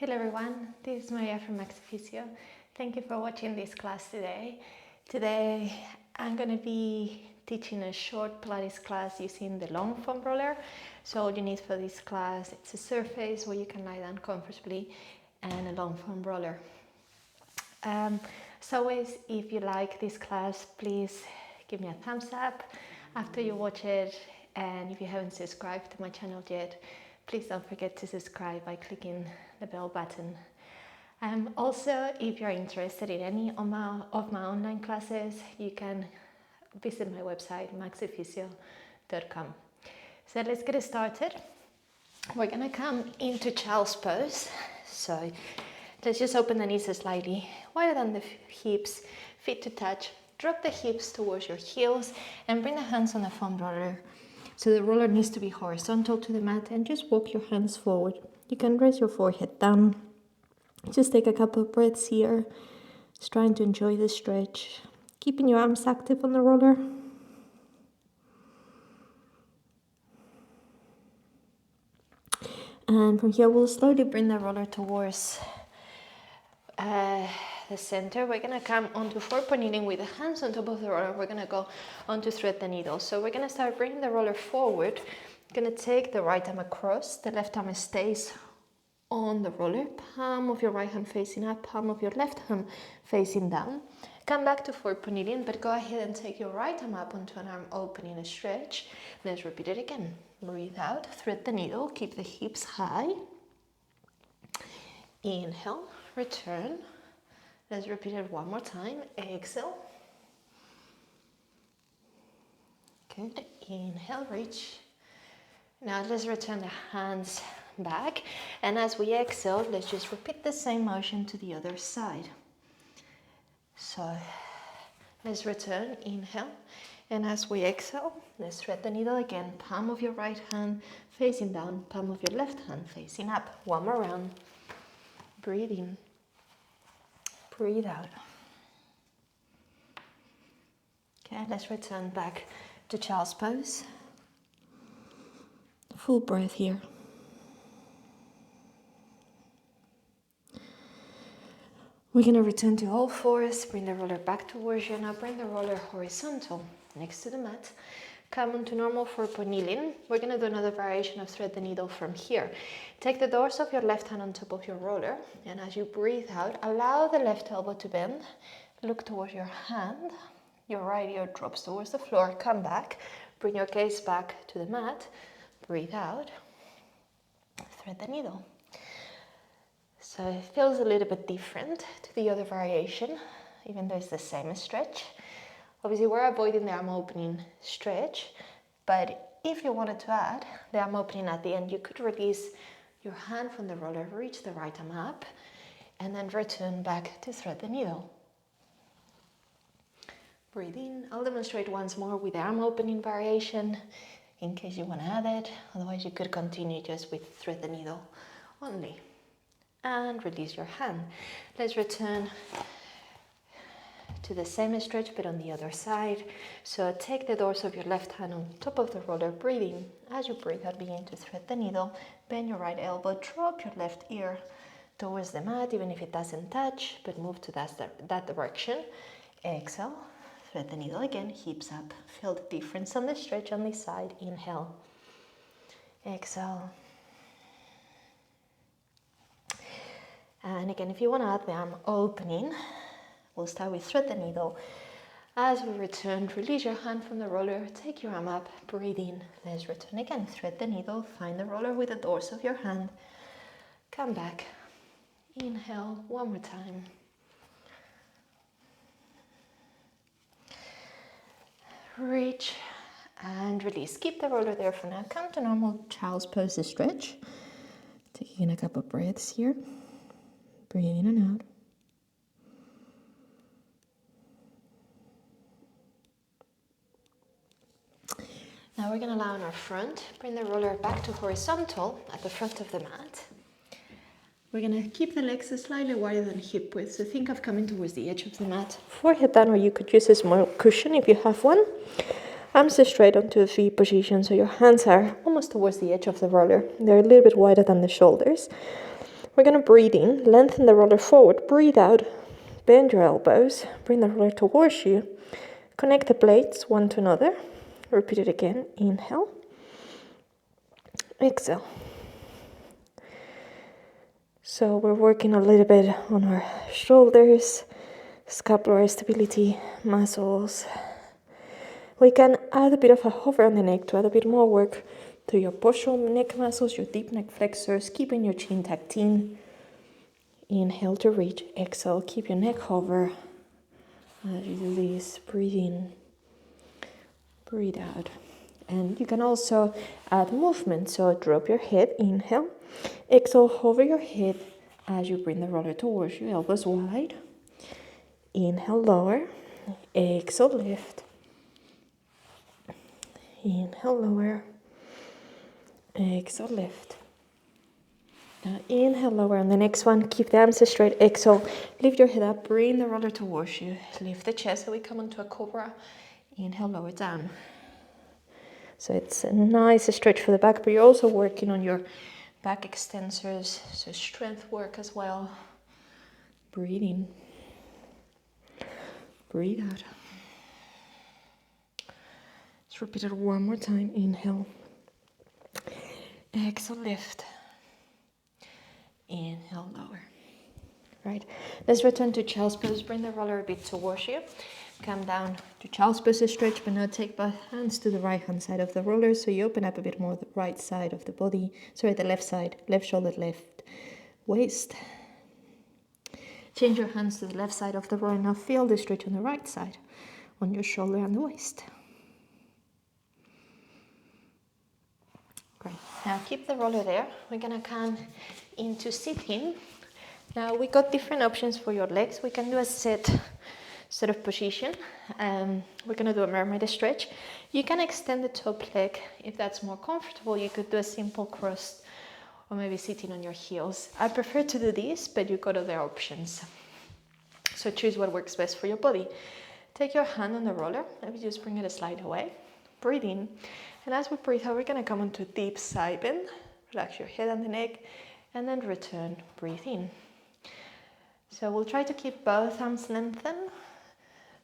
Hello everyone, this is Maria from Maxifisio. Thank you for watching this class today. Today I'm going to be teaching a short Pilates class using the long foam roller. So all you need for this class, it's a surface where you can lie down comfortably and a long foam roller. As always, if you like this class, please give me a thumbs up after you watch it, and if you haven't subscribed to my channel yet, please don't forget to subscribe by clicking the bell button. Also, if you're interested in any of my online classes, you can visit my website maxifisio.com. So let's get started. We're gonna come into child's pose. So let's just open the knees slightly, wider than the hips, feet to touch. Drop the hips towards your heels and bring the hands on the foam roller. So the roller needs to be horizontal to the mat, and just walk your hands forward. You can raise your forehead down. Just take a couple of breaths here. Just trying to enjoy the stretch. Keeping your arms active on the roller. And from here, we'll slowly bring the roller towards the center. We're gonna come onto four-point kneeling with the hands on top of the roller. We're gonna go on to thread the needle. So we're gonna start bringing the roller forward. Gonna take the right arm across, the left arm stays on the roller, palm of your right hand facing up, palm of your left hand facing down. Come back to four-point kneeling, but go ahead and take your right arm up onto an arm opening a stretch. Let's repeat it again. Breathe out, thread the needle, keep the hips high. Inhale, return. Let's repeat it one more time. Exhale. Good. Inhale, reach. Now let's return the hands back. And as we exhale, let's just repeat the same motion to the other side. So let's return. Inhale. And as we exhale, let's thread the needle again. Palm of your right hand facing down, palm of your left hand facing up. One more round. Breathe in. Breathe out. Okay, let's return back to child's pose. Full breath here. We're going to return to all fours. Bring the roller back towards you. Now bring the roller horizontal next to the mat. Come onto normal four-point kneeling. We're going to do another variation of thread the needle from here. Take the doors of your left hand on top of your roller, and as you breathe out, allow the left elbow to bend. Look towards your hand. Your right ear drops towards the floor. Come back. Bring your gaze back to the mat. Breathe out. Thread the needle. So it feels a little bit different to the other variation, even though it's the same stretch. Obviously, we're avoiding the arm opening stretch, but if you wanted to add the arm opening at the end, you could release your hand from the roller, reach the right arm up, and then return back to thread the needle. Breathe in. I'll demonstrate once more with the arm opening variation in case you want to add it. Otherwise, you could continue just with thread the needle only. And release your hand. Let's return to the same stretch but on the other side. So take the doors of your left hand on top of the roller, breathing. As you breathe out, begin to thread the needle. Bend your right elbow, drop your left ear towards the mat, even if it doesn't touch, but move to that direction. Exhale, thread the needle again, hips up. Feel the difference on the stretch on this side. Inhale, exhale. And again, if you want to add the arm opening, we'll start with thread the needle. As we return, release your hand from the roller, take your arm up, breathe in. Let's return again, thread the needle, find the roller with the doors of your hand. Come back, inhale, one more time. Reach and release. Keep the roller there for now. Come to normal child's pose stretch. Taking a couple of breaths here. Breathe in and out. Now we're going to lie on our front. Bring the roller back to horizontal at the front of the mat. We're going to keep the legs slightly wider than hip width. So think of coming towards the edge of the mat. Forehead down, or you could use a small cushion if you have one. Arms straight onto a V position, so your hands are almost towards the edge of the roller. They're a little bit wider than the shoulders. We're going to breathe in, lengthen the roller forward, breathe out, bend your elbows, bring the roller towards you, connect the blades one to another, repeat it again, inhale, exhale. So we're working a little bit on our shoulders, scapular stability, muscles. We can add a bit of a hover on the neck to add a bit more work to your postural neck muscles, your deep neck flexors, keeping your chin tucked in. Inhale to reach, exhale, keep your neck hover. As you do this, breathe in, breathe out. And you can also add movement, so drop your head, inhale, exhale, hover your head as you bring the roller towards you, elbows wide. Inhale, lower, exhale, lift. Inhale, lower, exhale, lift. Now inhale, lower, and the next one, keep the arms straight, exhale, lift your head up, bring the roller towards you, lift the chest so we come into a cobra, inhale, lower down. So it's a nice stretch for the back, but you're also working on your back extensors, so strength work as well. Breathe in, breathe out. Let's repeat it one more time, inhale, exhale, lift. Inhale, lower. Right. Let's return to child's pose. Bring the roller a bit towards you. Come down to child's pose, stretch, but now take both hands to the right hand side of the roller. So you open up a bit more the right side of the body. Sorry, the left side. Left shoulder, left waist. Change your hands to the left side of the roller. Now feel the stretch on the right side, on your shoulder and the waist. Great. Now keep the roller there. We're gonna come into sitting. Now we got different options for your legs. We can do a set sort of position. We're gonna do a mermaid stretch. You can extend the top leg if that's more comfortable. You could do a simple cross or maybe sitting on your heels. I prefer to do this, but you've got other options. So choose what works best for your body. Take your hand on the roller. Maybe just bring it a slide away. Breathe in. And as we breathe out, we're going to come into a deep side bend. Relax your head and the neck, and then return, breathe in. So we'll try to keep both arms lengthened.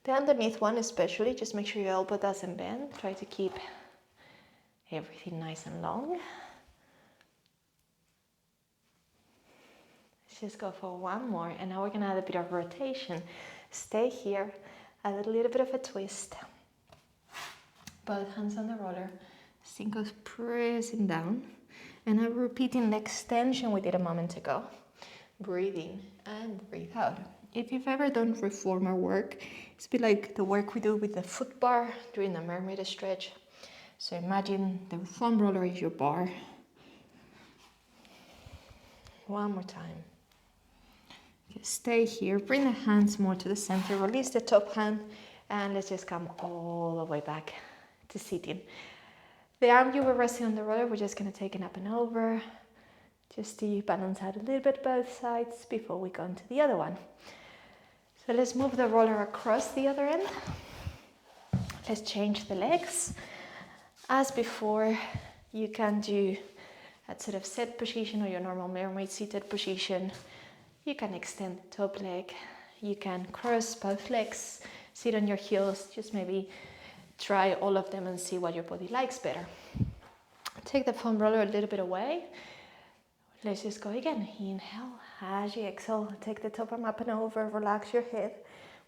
The underneath one especially, just make sure your elbow doesn't bend. Try to keep everything nice and long. Let's just go for one more, and now we're going to add a bit of rotation. Stay here, add a little bit of a twist. Both hands on the roller, sink goes pressing down, and I'm repeating the extension we did a moment ago. Breathe in and breathe out. If you've ever done reformer work, it's a bit like the work we do with the foot bar during the mermaid stretch. So imagine the foam roller is your bar. One more time. Just stay here, bring the hands more to the center, release the top hand, and let's just come all the way back to sitting. The arm you were resting on the roller, we're just going to take it up and over, just to balance out a little bit both sides before we go into the other one. So let's move the roller across the other end. Let's change the legs. As before, you can do that sort of set position or your normal mermaid seated position. You can extend the top leg. You can cross both legs, sit on your heels, just maybe try all of them and see what your body likes better. Take the foam roller a little bit away. Let's just go again. Inhale, as you exhale, take the top arm up and over, relax your head.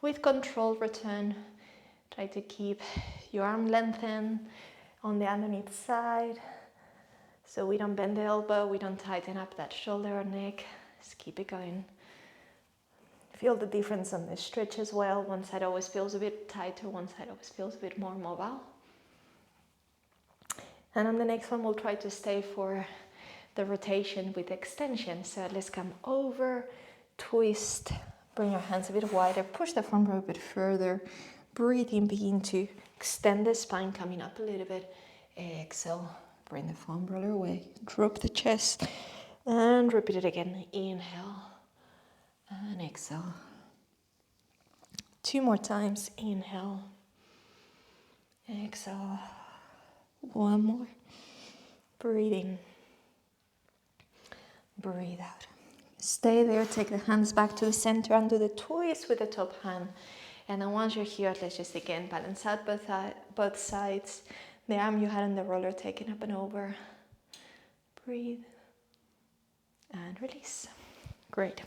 With control, return. Try to keep your arm lengthened on the underneath side. So we don't bend the elbow, we don't tighten up that shoulder or neck. Just keep it going. Feel the difference on the stretch as well. One side always feels a bit tighter, one side always feels a bit more mobile. And on the next one, we'll try to stay for the rotation with extension. So let's come over, twist, bring your hands a bit wider, push the front row a bit further, breathe in, begin to extend the spine, coming up a little bit. Exhale, bring the foam roller away, drop the chest, and repeat it again. Inhale. And exhale. 2 more times. Inhale. Exhale. 1 more. Breathe in. Breathe out. Stay there, take the hands back to the center and do the twist with the top hand. And then once you're here, let's just again balance out both sides. The arm you had on the roller, taking up and over. Breathe and release. Great.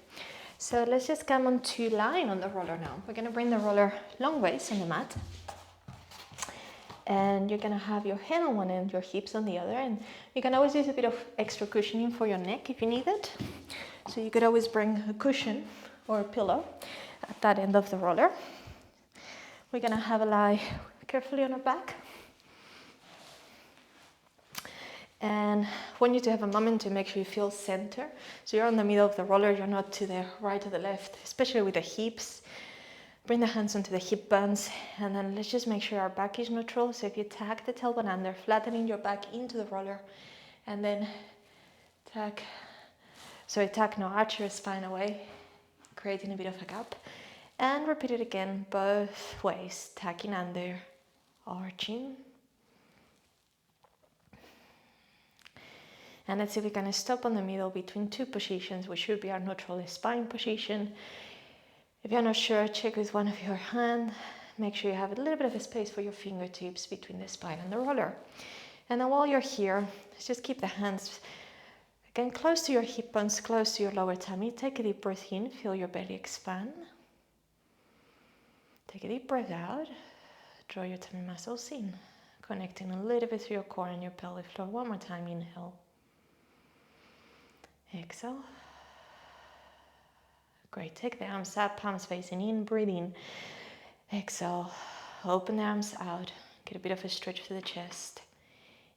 So let's just come on to line on the roller now. We're going to bring the roller long ways on the mat. And you're going to have your head on one end, your hips on the other. And you can always use a bit of extra cushioning for your neck if you need it. So you could always bring a cushion or a pillow at that end of the roller. We're going to have a lie carefully on our back. And I want you to have a moment to make sure you feel center. So you're in the middle of the roller, you're not to the right or the left, especially with the hips. Bring the hands onto the hip bones, and then let's just make sure our back is neutral. So if you tag the tailbone under, flattening your back into the roller, and then tag, no, arch your spine away, creating a bit of a gap. And repeat it again, both ways, tagging under, arching. And let's see if we can stop on the middle between two positions, which should be our neutral spine position. If you're not sure, check with one of your hands. Make sure you have a little bit of a space for your fingertips between the spine and the roller. And then while you're here, let's just keep the hands again close to your hip bones, close to your lower tummy. Take a deep breath in, feel your belly expand. Take a deep breath out, draw your tummy muscles in, connecting a little bit to your core and your pelvic floor. One more time, inhale. Exhale. Great, take the arms up, palms facing in, breathe in. Exhale, open the arms out, get a bit of a stretch to the chest.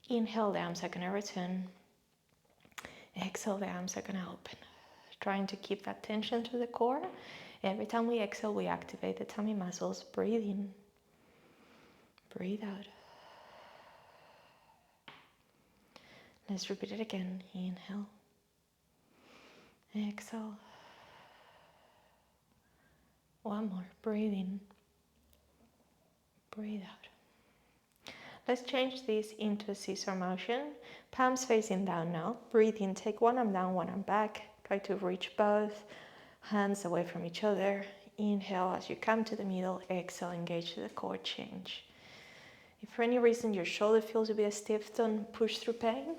Inhale, the arms are gonna return. Exhale, the arms are gonna open. Trying to keep that tension to the core. Every time we exhale, we activate the tummy muscles. Breathe in, breathe out. Let's repeat it again. Inhale, exhale. One more, breathe in, breathe out. Let's change this into a scissor motion. Palms facing down now. Breathe in, take one arm down, one arm back. Try to reach both hands away from each other. Inhale as you come to the middle. Exhale, engage the core, change. If for any reason your shoulder feels a bit stiff, don't push through pain.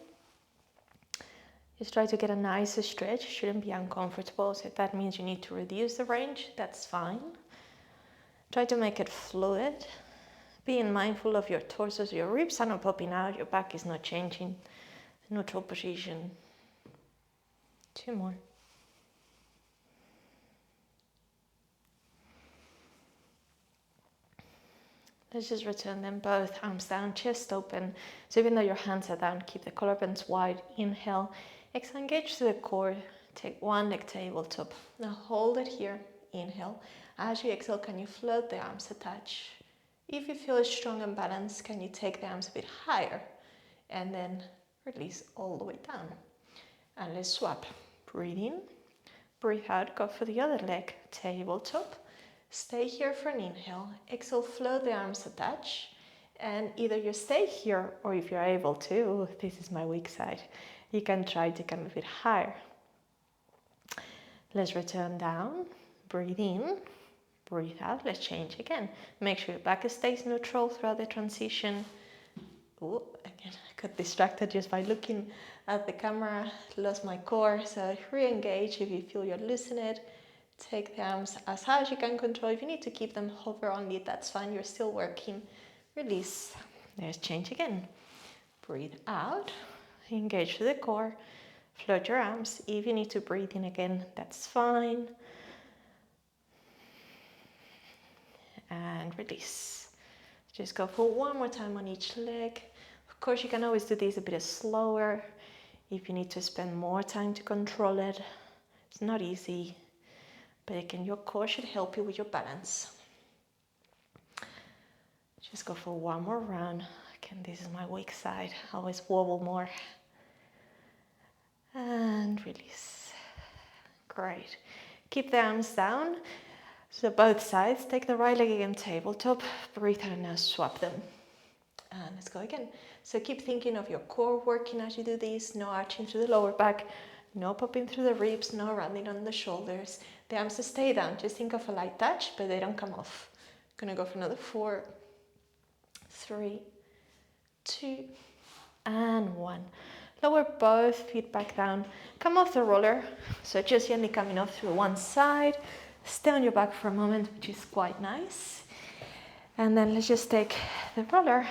Just try to get a nice stretch. Shouldn't be uncomfortable. So if that means you need to reduce the range, that's fine. Try to make it fluid. Being mindful of your torso, so your ribs are not popping out, your back is not changing. Neutral position. Two more. Let's just return them both, arms down, chest open. So even though your hands are down, keep the collarbones wide. Inhale. Exhale, engage to the core. Take one leg tabletop. Now hold it here. Inhale. As you exhale, can you float the arms, attach? If you feel strong and balanced, can you take the arms a bit higher? And then release all the way down. And let's swap. Breathe in, breathe out, go for the other leg. Tabletop. Stay here for an inhale. Exhale, float the arms, attach. And either you stay here, or if you're able to, this is my weak side, you can try to come a bit higher. Let's return down. Breathe in, breathe out. Let's change again. Make sure your back stays neutral throughout the transition. Oh, again, I got distracted just by looking at the camera. Lost my core, so re-engage if you feel you're losing it. Take the arms as high as you can control. If you need to keep them hover only, that's fine. You're still working. Release. There's change again. Breathe out. Engage to the core. Float your arms. If you need to breathe in again, that's fine. And release. Just go for one more time on each leg. Of course, you can always do this a bit slower if you need to spend more time to control it. It's not easy, but again, your core should help you with your balance. Just go for one more round. Again, this is my weak side. I always wobble more. And release. Great. Keep the arms down. So both sides. Take the right leg again, tabletop. Breathe out and now swap them. And let's go again. So keep thinking of your core working as you do this. No arching through the lower back. No popping through the ribs, no rounding on the shoulders. The arms stay down. Just think of a light touch, but they don't come off. Gonna go for another 4, 3, 2, and 1. Lower both feet back down. Come off the roller. So just gently coming off through one side. Stay on your back for a moment, which is quite nice. And then let's just take the roller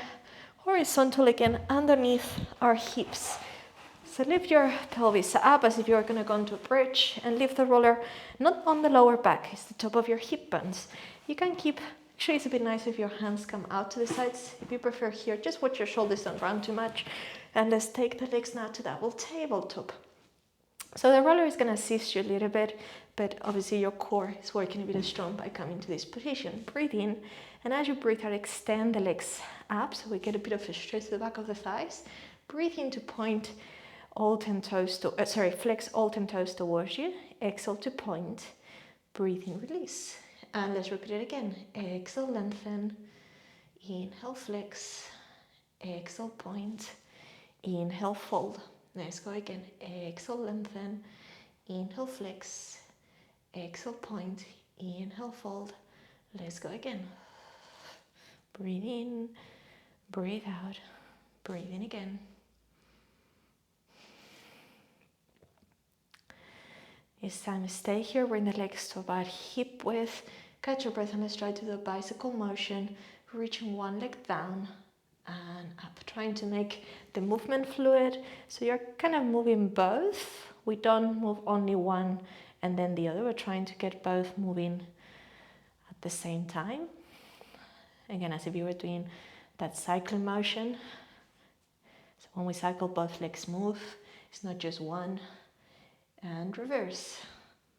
horizontal again underneath our hips. So lift your pelvis up as if you're going to go into a bridge and lift the roller not on the lower back, it's the top of your hip bones. You can keep, actually it's a bit nice if your hands come out to the sides. If you prefer here, just watch your shoulders don't round too much. And let's take the legs now to double tabletop. So the roller is going to assist you a little bit, but obviously your core is working a bit strong by coming to this position. Breathe in, and as you breathe out, extend the legs up so we get a bit of a stretch to the back of the thighs. Breathe in to point all 10 toes to, flex all 10 toes towards you. Exhale to point. Breathe in, release. And let's repeat it again. Exhale, lengthen. Inhale, flex. Exhale, point. Inhale, fold. Let's go again. Exhale, lengthen. Inhale, flex. Exhale, point. Inhale, fold. Let's go again. Breathe in. Breathe out. Breathe in again. This time stay here, bring the legs to about hip width. Catch your breath and let's try to do a bicycle motion, reaching one leg down and up. Trying to make the movement fluid, so you're kind of moving both. We don't move only one and then the other. We're trying to get both moving at the same time. Again, as if you were doing that cycling motion. So when we cycle, both legs move. It's not just one. And reverse.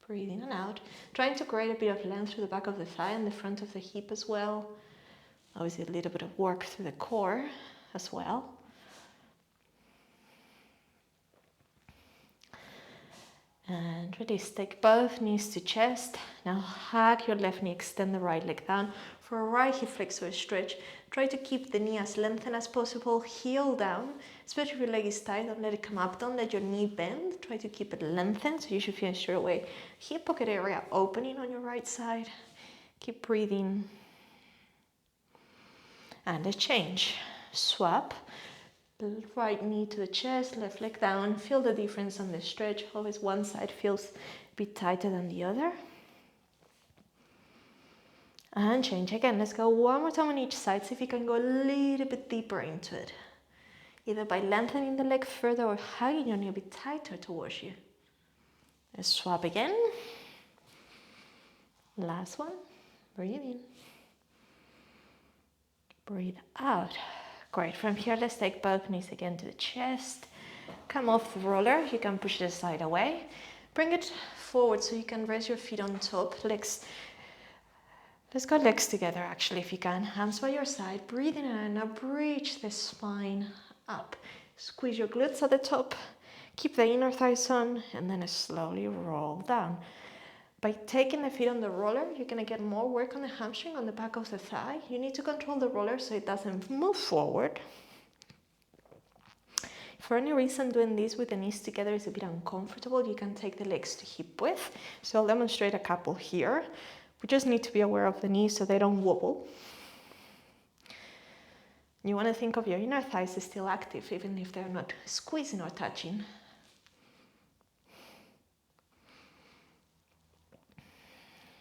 Breathe in and out. Trying to create a bit of length through the back of the thigh and the front of the hip as well. Obviously a little bit of work through the core as well. And release. Take both knees to chest. Now hug your left knee, extend the right leg down. For a right hip flexor stretch, try to keep the knee as lengthened as possible. Heel down, especially if your leg is tight, don't let it come up. Don't let your knee bend. Try to keep it lengthened, so you should feel straight away. Hip pocket area opening on your right side. Keep breathing. And a change. Swap. Right knee to the chest, left leg down. Feel the difference on the stretch. Always one side feels a bit tighter than the other. And change again. Let's go one more time on each side. See if you can go a little bit deeper into it. Either by lengthening the leg further or hugging your knee a bit tighter towards you. Let's swap again. Last one. Breathe in. Breathe out. Great. From here, let's take both knees again to the chest. Come off the roller. You can push the side away. Bring it forward so you can raise your feet on top. Legs. Let's go legs together actually if you can. Hands by your side. Breathe in and now reach the spine up. Squeeze your glutes at the top. Keep the inner thighs on and then slowly roll down. By taking the feet on the roller, you're going to get more work on the hamstring, on the back of the thigh. You need to control the roller so it doesn't move forward. If for any reason doing this with the knees together is a bit uncomfortable, you can take the legs to hip width. So I'll demonstrate a couple here. We just need to be aware of the knees so they don't wobble. You want to think of your inner thighs as still active, even if they're not squeezing or touching.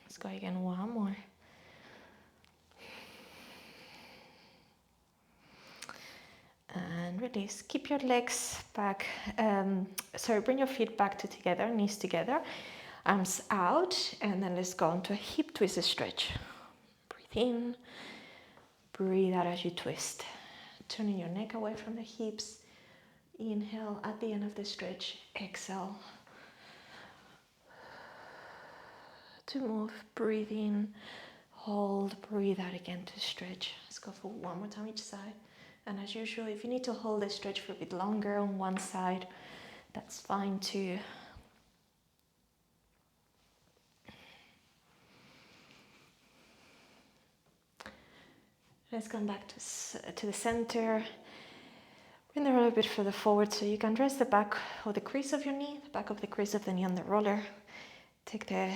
Let's go again, one more. And release. Keep your legs back. Bring your feet back to together, knees together. Arms out, and then let's go into a hip twist stretch. Breathe in, breathe out as you twist. Turning your neck away from the hips. Inhale at the end of the stretch. Exhale. To move, breathe in, hold, breathe out again to stretch. Let's go for one more time each side. And as usual, if you need to hold the stretch for a bit longer on one side, that's fine too. Let's come back to the center. Bring the roller a bit further forward so you can rest the back of the crease of your knee, the back of the crease of the knee on the roller. Take the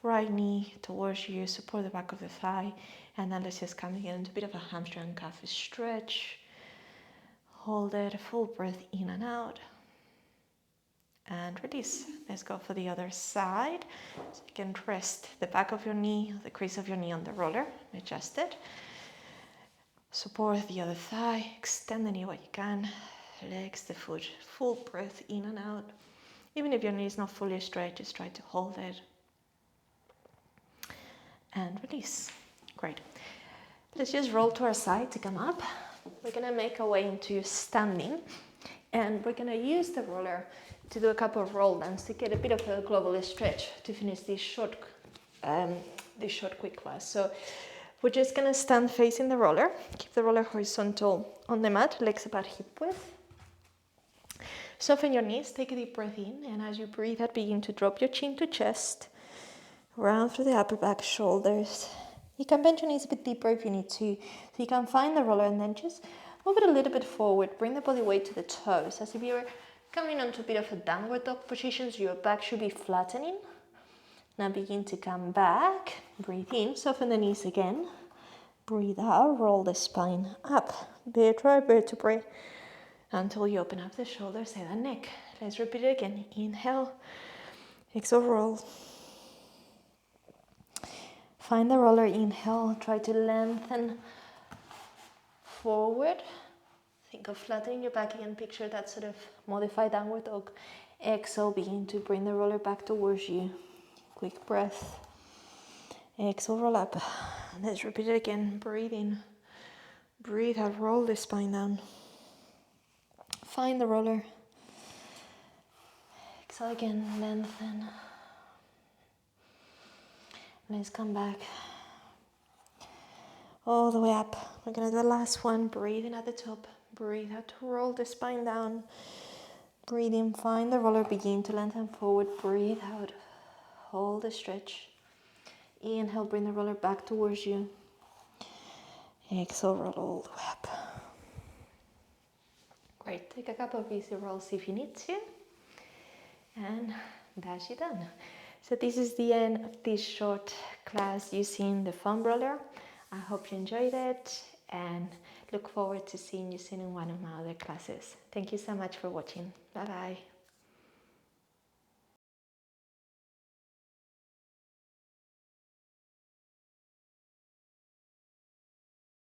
right knee towards you, support the back of the thigh, and then let's just come again into a bit of a hamstring and calf stretch. Hold it, full breath in and out. And release. Let's go for the other side. So you can rest the back of your knee, the crease of your knee on the roller, adjust it. Support the other thigh, extend the knee what you can, legs the foot, full breath in and out. Even if your knee is not fully straight, just try to hold it. And release. Great. Let's just roll to our side to come up. We're gonna make our way into standing, and we're gonna use the roller to do a couple of roll downs to get a bit of a global stretch to finish this short quick class. So we're just gonna stand facing the roller, keep the roller horizontal on the mat, legs about hip width. Soften your knees, take a deep breath in, and as you breathe out, begin to drop your chin to chest, round through the upper back, shoulders. You can bend your knees a bit deeper if you need to, so you can find the roller and then just move it a little bit forward, bring the body weight to the toes, as if you were coming onto a bit of a downward dog position, so your back should be flattening. Now begin to come back, breathe in, soften the knees again, breathe out, roll the spine up, vertebrae, until you open up the shoulders, head and neck. Let's repeat it again. Inhale, exhale, roll. Find the roller, inhale, try to lengthen forward. Think of flattening your back again, picture that sort of modified downward dog. Exhale, begin to bring the roller back towards you. Quick breath. Exhale, roll up. Let's repeat it again. Breathe in. Breathe out, roll the spine down. Find the roller. Exhale again, lengthen. Let's come back. All the way up. We're gonna do the last one. Breathe in at the top. Breathe out to roll the spine down. Breathe in, find the roller, begin to lengthen forward. Breathe out. Hold the stretch. Inhale, bring the roller back towards you. Exhale, roll all the way up. Great, take a couple of easy rolls if you need to. And that's it done. So this is the end of this short class using the foam roller. I hope you enjoyed it and look forward to seeing you soon in one of my other classes. Thank you so much for watching. Bye bye.